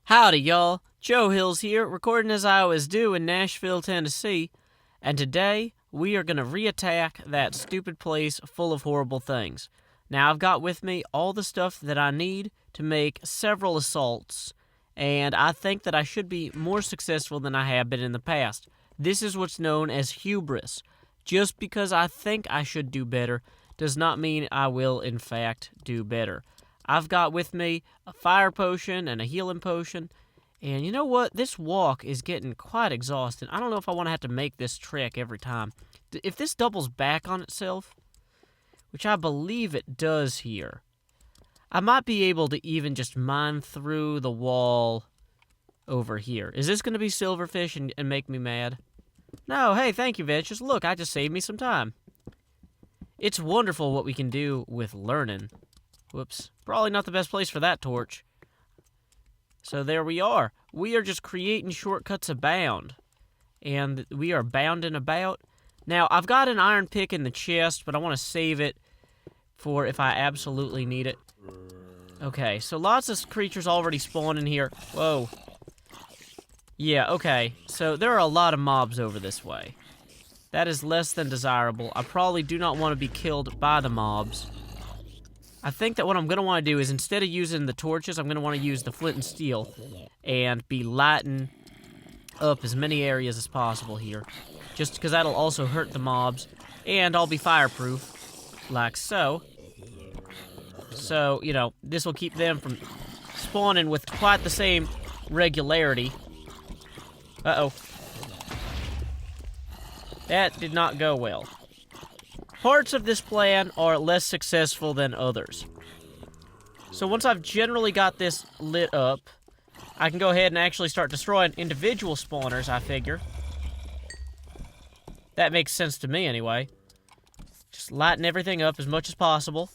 Howdy, y'all. Joe Hills here, recording as I always do in Nashville, Tennessee, and today we are going to re-attack that stupid place full of horrible things. Now, I've got with me all the stuff that I need to make several assaults, and I think that I should be more successful than I have been in the past. This is what's known as hubris. Just because I think I should do better does not mean I will, in fact, do better. I've got with me a fire potion and a healing potion. And you know what? This walk is getting quite exhausting. I don't know if I want to have to make this trek every time. If this doubles back on itself, which I believe it does here, I might be able to even just mine through the wall over here. Is this going to be silverfish and make me mad? No, hey, thank you, Ventures. Look, I just saved me some time. It's wonderful what we can do with learning. Whoops. Probably not the best place for that torch. So there we are. We are just creating shortcuts abound. And we are bounding about. Now, I've got an iron pick in the chest, but I want to save it for if I absolutely need it. Okay, so lots of creatures already spawning here. Whoa. Yeah, okay. So there are a lot of mobs over this way. That is less than desirable. I probably do not want to be killed by the mobs. I think that what I'm going to want to do is instead of using the torches, I'm going to want to use the flint and steel and be lighting up as many areas as possible here. Just because that'll also hurt the mobs, and I'll be fireproof, like so. So, you know, this will keep them from spawning with quite the same regularity. Uh-oh. That did not go well. Parts of this plan are less successful than others. So once I've generally got this lit up, I can go ahead and actually start destroying individual spawners, I figure. That makes sense to me, anyway. Just lighten everything up as much as possible.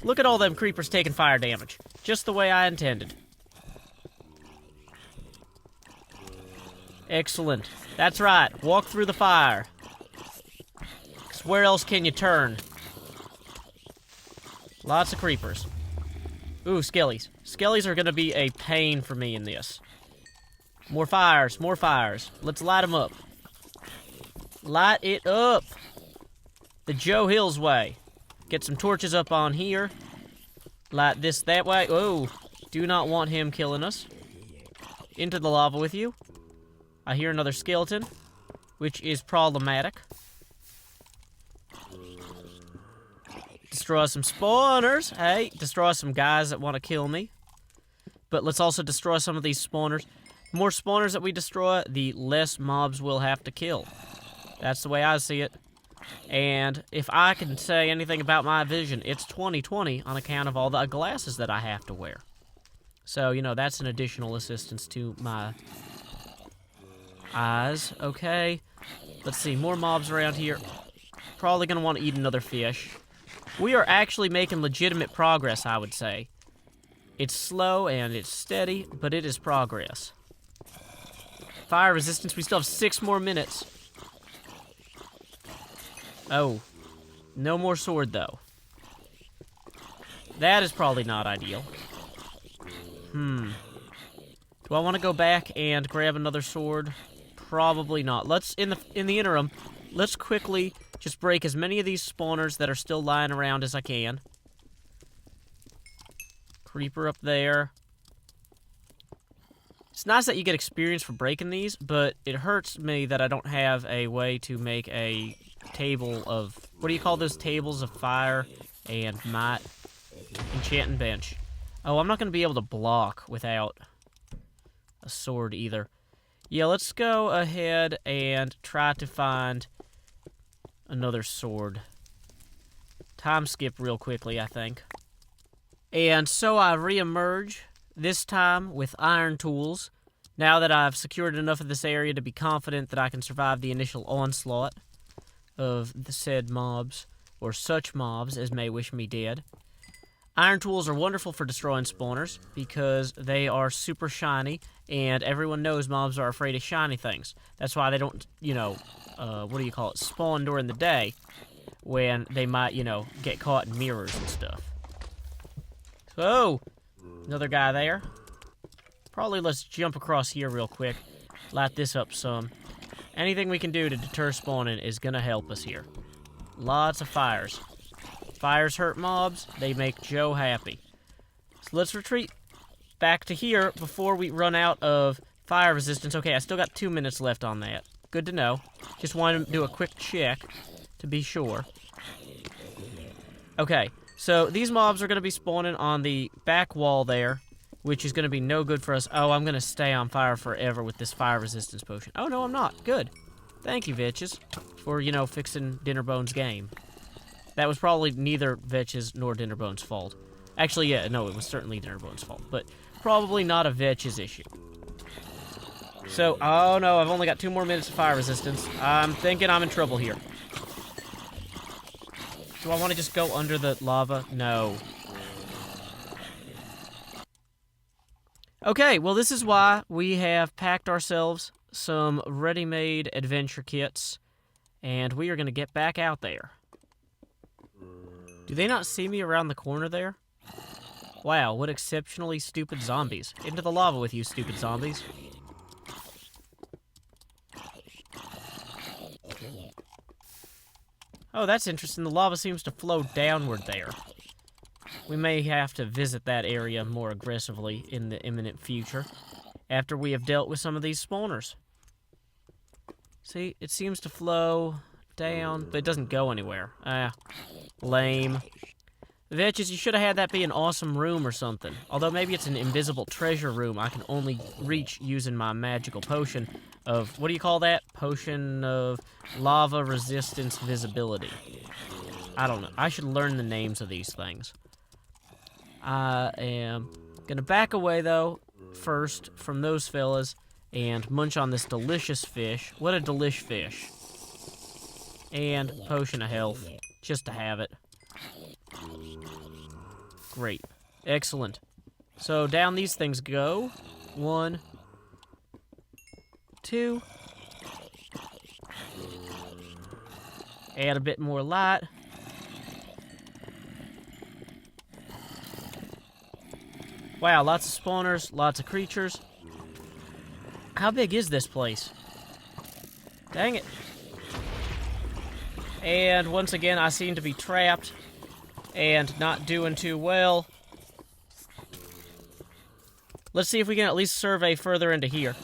Look at all them creepers taking fire damage. Just the way I intended. Excellent. That's right. Walk through the fire. Where else can you turn? Lots of creepers. Ooh, skellies. Skellies are going to be a pain for me in this. More fires, more fires. Let's light them up. Light it up. The Joe Hills way. Get some torches up on here. Light this that way. Oh, do not want him killing us. Into the lava with you. I hear another skeleton, which is problematic. Destroy some spawners. Hey, destroy some guys that want to kill me. But let's also destroy some of these spawners. The more spawners that we destroy, the less mobs we'll have to kill. That's the way I see it. And if I can say anything about my vision, it's 20/20 on account of all the glasses that I have to wear. So, you know, that's an additional assistance to my eyes. Okay. Let's see, more mobs around here. Probably going to want to eat another fish. We are actually making legitimate progress, I would say. It's slow and it's steady, but it is progress. Fire resistance, we still have 6 more minutes. Oh, no more sword, though. That is probably not ideal. Do I want to go back and grab another sword? Probably not. Let's, in the interim, let's quickly just break as many of these spawners that are still lying around as I can. Creeper up there. It's nice that you get experience for breaking these, but it hurts me that I don't have a way to make a table of... What do you call those tables of fire and might? Enchanting bench. Oh, I'm not going to be able to block without a sword either. Yeah, let's go ahead and try to find another sword. Time skip real quickly, I think. And so I re-emerge, this time with iron tools, now that I've secured enough of this area to be confident that I can survive the initial onslaught of the said mobs, or such mobs as may wish me dead. Iron tools are wonderful for destroying spawners because they are super shiny, and everyone knows mobs are afraid of shiny things. That's why they don't, spawn during the day when they might, get caught in mirrors and stuff. Oh, another guy there. Probably let's jump across here real quick. Light this up some. Anything we can do to deter spawning is gonna help us here. Lots of fires. Fires hurt mobs. They make Joe happy. So let's retreat back to here before we run out of fire resistance. Okay, I still got 2 minutes left on that. Good to know. Just wanted to do a quick check to be sure. Okay, so these mobs are going to be spawning on the back wall there, which is going to be no good for us. Oh, I'm going to stay on fire forever with this fire resistance potion. Oh, no, I'm not. Good. Thank you, Vetches, for, you know, fixing Dinnerbone's game. That was probably neither Vetches nor Dinnerbone's fault. Actually, yeah, no, it was certainly Dinnerbone's fault, but probably not a Vetches issue. So, oh no, I've only got 2 more minutes of fire resistance. I'm thinking I'm in trouble here. Do I want to just go under the lava? No. Okay, well this is why we have packed ourselves some ready-made adventure kits, and we are going to get back out there. Do they not see me around the corner there? Wow, what exceptionally stupid zombies. Into the lava with you, stupid zombies. Oh, that's interesting. The lava seems to flow downward there. We may have to visit that area more aggressively in the imminent future after we have dealt with some of these spawners. See, it seems to flow down, but it doesn't go anywhere. Ah, lame. Vetches, you should have had that be an awesome room or something. Although maybe it's an invisible treasure room I can only reach using my magical potion of, what do you call that? Potion of lava resistance visibility. I don't know. I should learn the names of these things. I am gonna back away, though, first from those fellas and munch on this delicious fish. What a delish fish. And potion of health, just to have it. Great. Excellent. So down these things go. 1, 2. Add a bit more light. Wow, lots of spawners, lots of creatures. How big is this place? Dang it. And once again, I seem to be trapped and not doing too well. Let's see if we can at least survey further into here.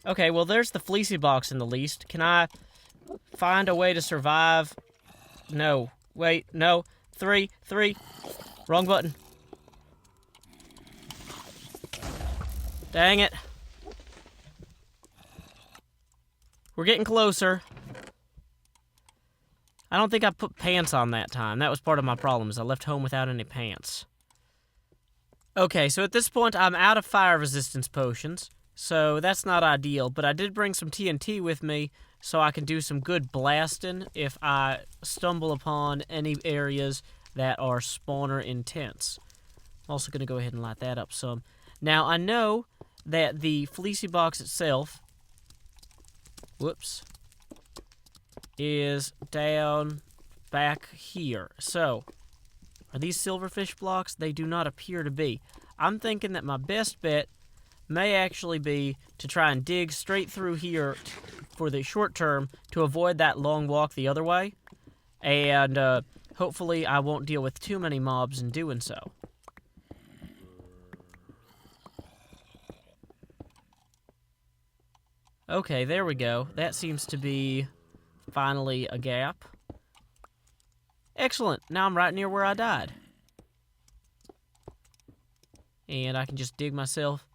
Okay, well, there's the fleecy box in the least. Can I find a way to survive? No. Wait, no. 3. Wrong button. Dang it. We're getting closer. I don't think I put pants on that time. That was part of my problem, is I left home without any pants. Okay, so at this point, I'm out of fire resistance potions, so that's not ideal, but I did bring some TNT with me so I can do some good blasting if I stumble upon any areas that are spawner intense. I'm also going to go ahead and light that up some. Now, I know that the fleecy box itself, whoops, is down back here. So, are these silverfish blocks? They do not appear to be. I'm thinking that my best bet may actually be to try and dig straight through here for the short term to avoid that long walk the other way. And hopefully I won't deal with too many mobs in doing so. Okay, there we go. That seems to be finally a gap. Excellent. Now I'm right near where I died. And I can just dig myself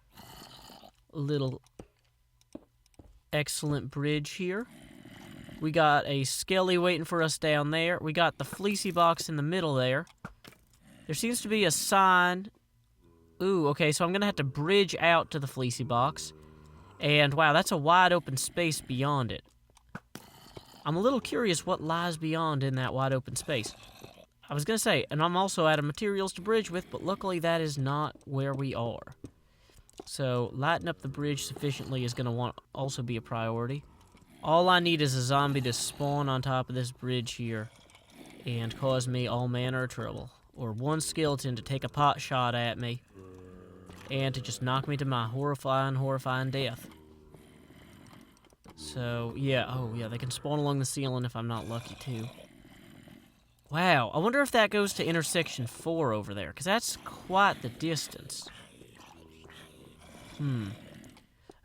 a little excellent bridge here. We got a skelly waiting for us down there. We got the fleecy box in the middle there. There seems to be a sign. Ooh, okay, so I'm going to have to bridge out to the fleecy box. And wow, that's a wide open space beyond it. I'm a little curious what lies beyond in that wide open space. I was going to say, and I'm also out of materials to bridge with, but luckily that is not where we are. So, lighting up the bridge sufficiently is going to also be a priority. All I need is a zombie to spawn on top of this bridge here and cause me all manner of trouble. Or one skeleton to take a pot shot at me. and to just knock me to my horrifying death. So, yeah. Oh, yeah, they can spawn along the ceiling if I'm not lucky, too. Wow, I wonder if that goes to intersection 4 over there, because that's quite the distance.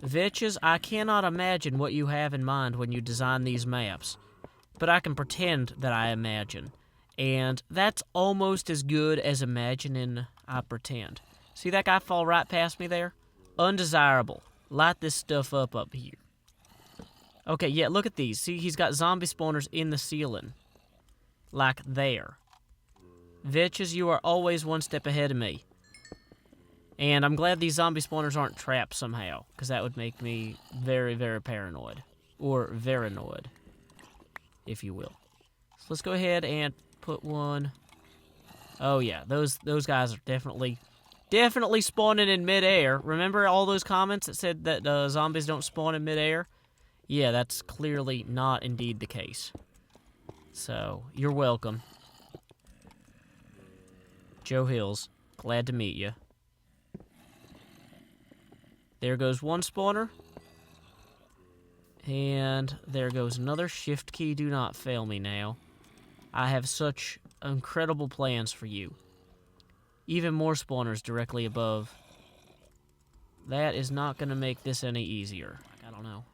Vitches, I cannot imagine what you have in mind when you design these maps, but I can pretend that I imagine, and that's almost as good as imagining I pretend. See that guy fall right past me there? Undesirable. Light this stuff up here. Okay, yeah, look at these. See, he's got zombie spawners in the ceiling. Like there. Vitches, you are always one step ahead of me. And I'm glad these zombie spawners aren't trapped somehow, because that would make me very, very paranoid. Or verinoid, if you will. So let's go ahead and put one. Oh yeah, those guys are definitely spawning in midair. Remember all those comments that said that zombies don't spawn in midair? Yeah, that's clearly not indeed the case. So, you're welcome. Joe Hills, glad to meet you. There goes one spawner. And there goes another. Shift key, do not fail me now. I have such incredible plans for you. Even more spawners directly above. That is not going to make this any easier. I don't know.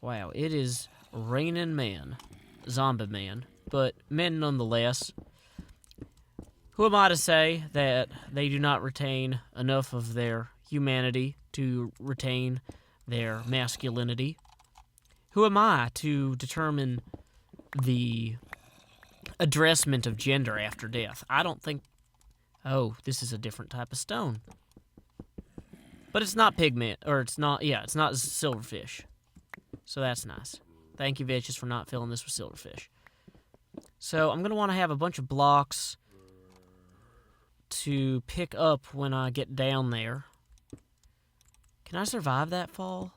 Wow, it is raining men. Zombie men. But men nonetheless. Who am I to say that they do not retain enough of their humanity to retain their masculinity? Who am I to determine the addressment of gender after death? I don't think... Oh, this is a different type of stone. But it's not pigment, or it's not silverfish. So that's nice. Thank you, Vitches, for not filling this with silverfish. So I'm going to want to have a bunch of blocks to pick up when I get down there. Can I survive that fall?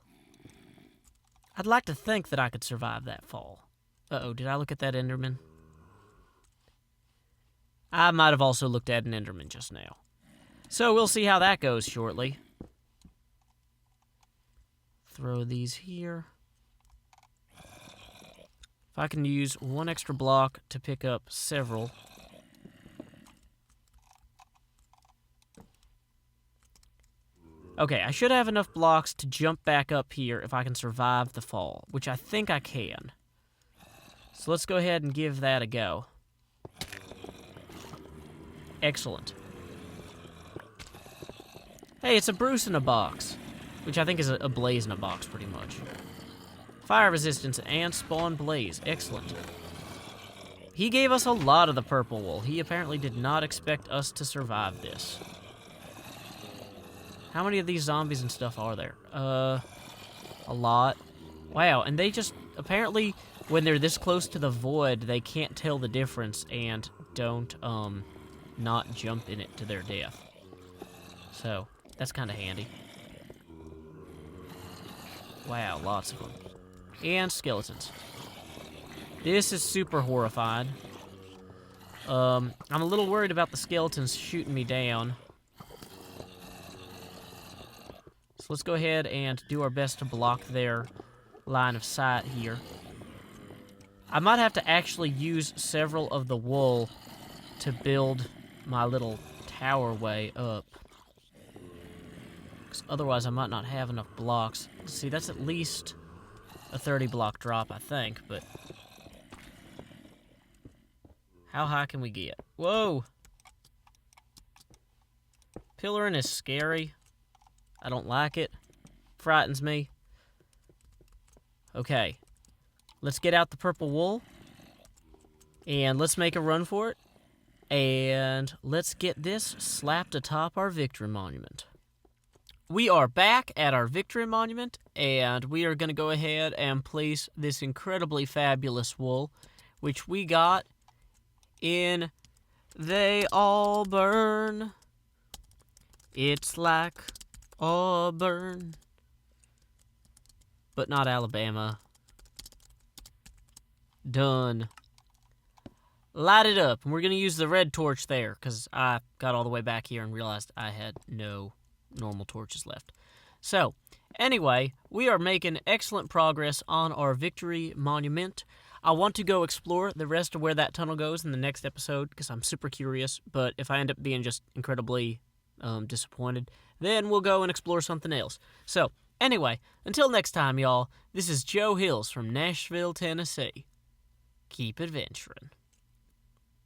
I'd like to think that I could survive that fall. Uh-oh, did I look at that Enderman? I might have also looked at an Enderman just now. So we'll see how that goes shortly. Throw these here. If I can use one extra block to pick up several. Okay, I should have enough blocks to jump back up here if I can survive the fall, which I think I can. So let's go ahead and give that a go. Excellent. Hey, it's a Bruce in a box, which I think is a blaze in a box, pretty much. Fire resistance and spawn blaze. Excellent. He gave us a lot of the purple wool. He apparently did not expect us to survive this. How many of these zombies and stuff are there? A lot. Wow, and they just, apparently, when they're this close to the void, they can't tell the difference and don't, not jump in it to their death. So, that's kind of handy. Wow, lots of them. And skeletons. This is super horrifying. I'm a little worried about the skeletons shooting me down. So let's go ahead and do our best to block their line of sight here. I might have to actually use several of the wool to build my little tower way up. 'Cause otherwise I might not have enough blocks. See, that's at least a 30 block drop, I think, but how high can we get? Whoa! Pillaring is scary. I don't like it. Frightens me. Okay. Let's get out the purple wool. And let's make a run for it. And let's get this slapped atop our victory monument. We are back at our victory monument, and we are going to go ahead and place this incredibly fabulous wool, which we got in They All Burn. It's like Auburn, but not Alabama. Done. light it up. And we're going to use the red torch there because I got all the way back here and realized I had no normal torches left. So, anyway, we are making excellent progress on our victory monument. I want to go explore the rest of where that tunnel goes in the next episode because I'm super curious, but if I end up being just incredibly disappointed, then we'll go and explore something else. So, anyway, until next time, y'all, this is Joe Hills from Nashville, Tennessee. Keep adventuring.